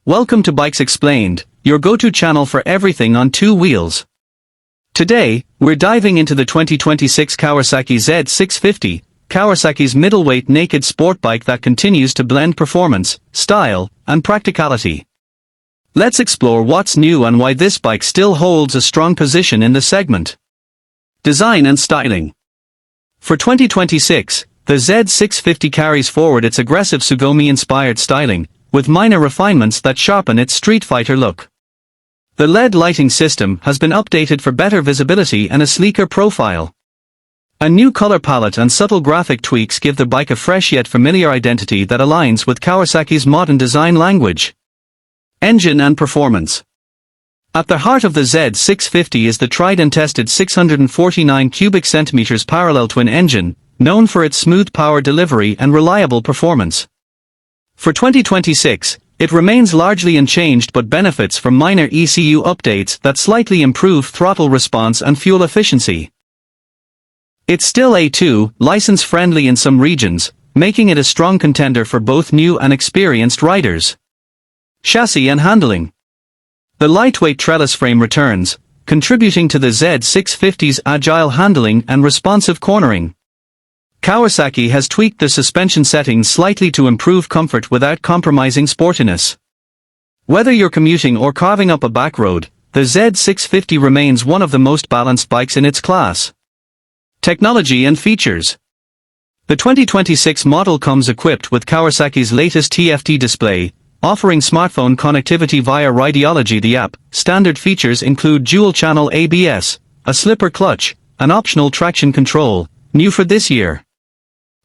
Welcome to Bikes Explained, your go-to channel for everything on two wheels. Today, we're diving into the 2026 Kawasaki Z650, Kawasaki's middleweight naked sport bike that continues to blend performance, style, and practicality. Let's explore what's new and why this bike still holds a strong position in the segment. Design and styling. For 2026, the Z650 carries forward its aggressive Sugami-inspired styling, with minor refinements that sharpen its Street Fighter look. The LED lighting system has been updated for better visibility and a sleeker profile. A new color palette and subtle graphic tweaks give the bike a fresh yet familiar identity that aligns with Kawasaki's modern design language. Engine and performance. At the heart of the Z650 is the tried and tested 649 cubic centimeters parallel twin engine, known for its smooth power delivery and reliable performance. For 2026, it remains largely unchanged but benefits from minor ECU updates that slightly improve throttle response and fuel efficiency. It's still A2, license-friendly in some regions, making it a strong contender for both new and experienced riders. Chassis and handling. The lightweight trellis frame returns, contributing to the Z650's agile handling and responsive cornering. Kawasaki has tweaked the suspension settings slightly to improve comfort without compromising sportiness. Whether you're commuting or carving up a back road, the Z650 remains one of the most balanced bikes in its class. Technology and features. The 2026 model comes equipped with Kawasaki's latest TFT display, offering smartphone connectivity via Rideology the app. Standard features include dual-channel ABS, a slipper clutch, and optional traction control, new for this year.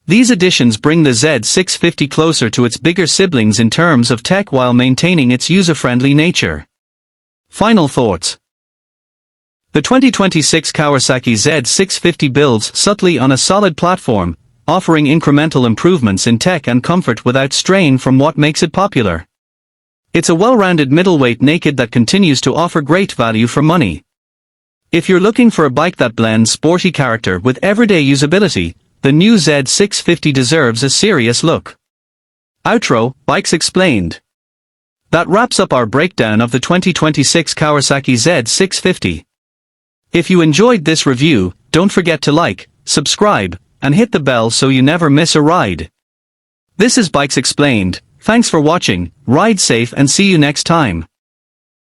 These additions bring the Z650 closer to its bigger siblings in terms of tech while maintaining its user-friendly nature. Final thoughts. The 2026 Kawasaki Z650 builds subtly on a solid platform, offering incremental improvements in tech and comfort without strain from what makes it popular. It's a well-rounded middleweight naked that continues to offer great value for money. If you're looking for a bike that blends sporty character with everyday usability, the new Z650 deserves a serious look. Outro, Bikes Explained. That wraps up our breakdown of the 2026 Kawasaki Z650. If you enjoyed this review, don't forget to like, subscribe, and hit the bell so you never miss a ride. This is Bikes Explained, thanks for watching, ride safe and see you next time.